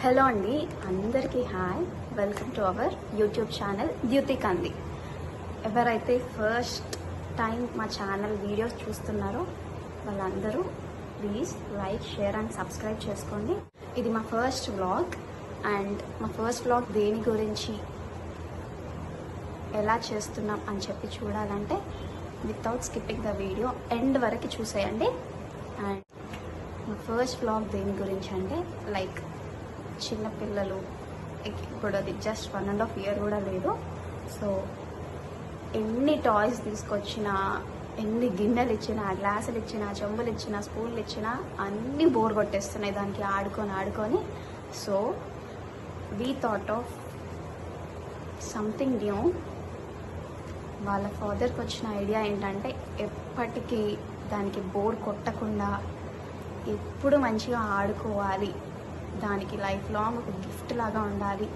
Hello అండి, అందరికీ hi. Welcome to our YouTube channel Dyuti Kandi. ఎవరైతే ఫస్ట్ టైం మా ఛానల్ వీడియోస్ చూస్తున్నారో వాళ్ళందరూ please like, share and subscribe చేసుకోండి. ఇది మా ఫస్ట్ వ్లాగ్ అండ్ మా ఫస్ట్ వ్లాగ్ దేని గురించి ఎలా చేస్తున్నాం అని చెప్పి చూడాలంటే without skipping the video end వరకు చూసేయండి. అండ్ మా ఫస్ట్ వ్లాగ్ దేని గురించి అంటే లైక్ చిన్నపిల్లలు, ఇప్పుడు అది జస్ట్ 1.5 year కూడా లేదు. సో ఎన్ని టాయ్స్ తీసుకొచ్చినా, ఎన్ని గిన్నెలు ఇచ్చినా, గ్లాసులు ఇచ్చినా, చెంబులు ఇచ్చినా, స్పూన్లు ఇచ్చినా అన్నీ బోర్ కొట్టేస్తున్నాయి దానికి ఆడుకొని. So we thought of something new. వాళ్ళ ఫాదర్కి వచ్చిన ఐడియా ఏంటంటే ఎప్పటికీ దానికి బోర్ కొట్టకుండా ఎప్పుడు మంచిగా ఆడుకోవాలి, దానికి లైఫ్ లాంగ్ ఒక గిఫ్ట్ లాగా ఉండాలి,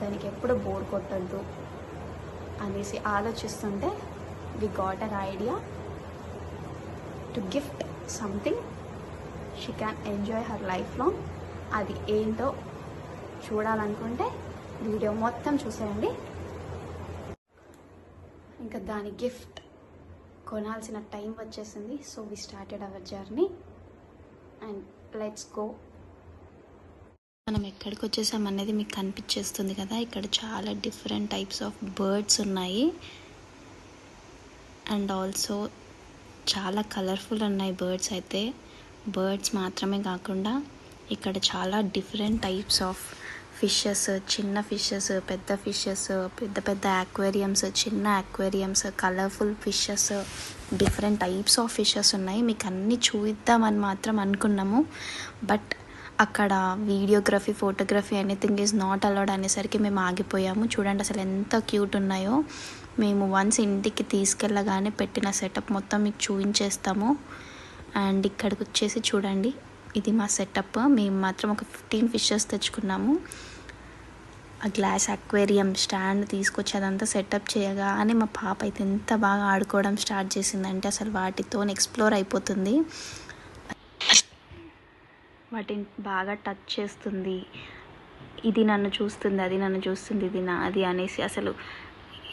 దానికి ఎప్పుడు బోర్ కొట్టద్దు అనేసి ఆలోచిస్తుంటే we got an idea to gift something she can enjoy her life long. అది ఏంటో చూడాలనుకుంటే వీడియో మొత్తం చూసేయండి. ఇంకా దాని గిఫ్ట్ కొనాల్సిన టైం వచ్చేసింది. So we started our journey and let's go. మనం ఎక్కడికి వచ్చేసామనేది మీకు కనిపించేస్తుంది కదా. ఇక్కడ చాలా డిఫరెంట్ టైప్స్ ఆఫ్ బర్డ్స్ ఉన్నాయి అండ్ ఆల్సో చాలా కలర్ఫుల్ ఉన్నాయి బర్డ్స్. అయితే బర్డ్స్ మాత్రమే కాకుండా ఇక్కడ చాలా డిఫరెంట్ టైప్స్ ఆఫ్ ఫిషెస్, చిన్న ఫిషెస్, పెద్ద ఫిషెస్, పెద్ద పెద్ద అక్వేరియంస్, చిన్న aquariums, colourful fishes, different types of fishes ఉన్నాయి. మీకు అన్నీ చూద్దామని మాత్రం అనుకున్నాము, బట్ అక్కడ videography, photography anything is not allowed అనేసరికి మేము ఆగిపోయాము. చూడండి అసలు ఎంత క్యూట్ ఉన్నాయో. మేము వన్స్ ఇంటికి తీసుకెళ్ళగానే పెట్టిన సెటప్ మొత్తం మీకు చూపించేస్తాము. అండ్ ఇక్కడికి వచ్చేసి చూడండి, ఇది మా సెటప్. మేము మాత్రం ఒక 15 ఫిషెస్ తెచ్చుకున్నాము. ఆ గ్లాస్ అక్వేరియం స్టాండ్ తీసుకొచ్చి అదంతా సెటప్ చేయగానే మా పాప అయితే ఎంత బాగా ఆడుకోవడం స్టార్ట్ చేసిందంటే అసలు వాటితో ఎక్స్ప్లోర్ అయిపోతుంది. వాటిని బాగా టచ్ చేస్తుంది. ఇది నన్ను చూస్తుంది, అది నన్ను చూస్తుంది, ఇది నాది అనేసి అసలు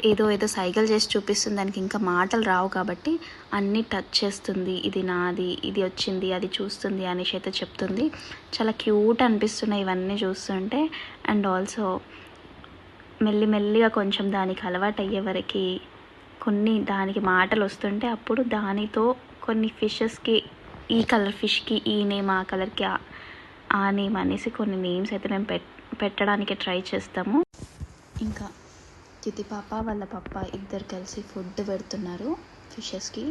ఏదో సైగలు చేసి చూపిస్తుంది. దానికి ఇంకా మాటలు రావు కాబట్టి అన్నీ టచ్ చేస్తుంది. ఇది నాది, ఇది వచ్చింది, అది చూస్తుంది అనేసి అయితే చెప్తుంది. చాలా క్యూట్ అనిపిస్తున్నాయి ఇవన్నీ చూస్తుంటే. అండ్ ఆల్సో మెల్లిమెల్లిగా కొంచెం దానికి అలవాటు అయ్యే వరకు కొన్ని దానికి మాటలు వస్తుంటే అప్పుడు దానితో కొన్ని ఫిషెస్కి ఈ కలర్ ఫిష్కి ఈ నేమ్, ఆ కలర్కి ఆ నేమ్ అనేసి కొన్ని నేమ్స్ అయితే మేము పెట్టడానికి ట్రై చేస్తాము. ఇంకా చితి పాప వాళ్ళ పప్ప ఇద్దరు కలిసి ఫుడ్ పెడుతున్నారు ఫిషెస్కి.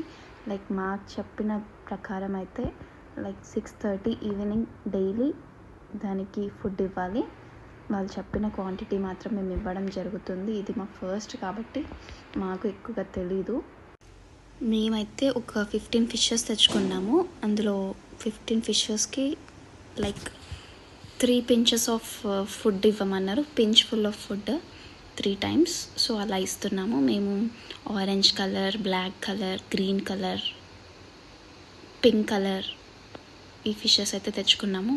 లైక్ మాకు చెప్పిన ప్రకారం అయితే లైక్ 6:30 ఈవినింగ్ డైలీ దానికి ఫుడ్ ఇవ్వాలి. వాళ్ళు చెప్పిన క్వాంటిటీ మాత్రం మేము ఇవ్వడం జరుగుతుంది. ఇది మా ఫస్ట్ కాబట్టి మాకు ఎక్కువగా తెలీదు. మేమైతే ఒక 15 ఫిషెస్ తెచ్చుకున్నాము. అందులో 15 ఫిషెస్కి లైక్ 3 pinches ఆఫ్ ఫుడ్ ఇవ్వమన్నారు. Pinch full of food 3 times. So అలా ఇస్తున్నాము మేము. Orange colour, black colour, green colour, pink colour ఈ ఫిషెస్ అయితే తెచ్చుకున్నాము.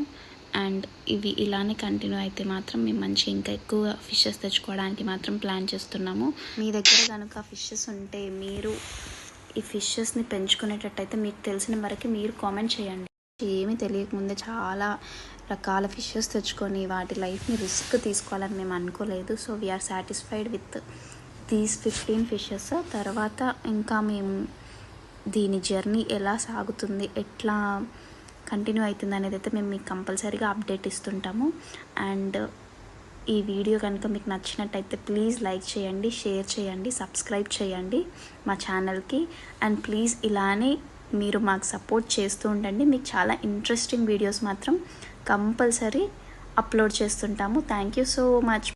అండ్ ఇవి ఇలానే కంటిన్యూ అయితే మాత్రం మేము ఇంకా ఎక్కువ ఫిషెస్ తెచ్చుకోవడానికి మాత్రం ప్లాన్ చేస్తున్నాము. మీ దగ్గర కనుక ఫిషెస్ ఉంటే, మీరు ఈ ఫిషెస్ని పెంచుకునేటట్టయితే మీకు తెలిసిన వరకు మీరు కామెంట్ చేయండి. ఏమీ తెలియకముందే చాలా రకాల ఫిషెస్ తెచ్చుకొని వాటి లైఫ్ని రిస్క్ తీసుకోవాలని మేము అనుకోలేదు. So we're satisfied with these 15 fishes. తర్వాత ఇంకా మేము దీని జర్నీ ఎలా సాగుతుంది, ఎట్లా కంటిన్యూ అవుతుంది అనేది అయితే మేము మీకు కంపల్సరీగా అప్డేట్ ఇస్తుంటాము. అండ్ ఈ వీడియో కనుక మీకు నచ్చినట్టయితే ప్లీజ్ లైక్ చేయండి, షేర్ చేయండి, సబ్స్క్రైబ్ చేయండి మా ఛానల్కి. అండ్ ప్లీజ్ ఇలానే మీరు మాకు సపోర్ట్ చేస్తూ ఉండండి. మీకు చాలా ఇంట్రెస్టింగ్ వీడియోస్ మాత్రం కంపల్సరీ అప్లోడ్ చేస్తుంటాము. Thank you so much.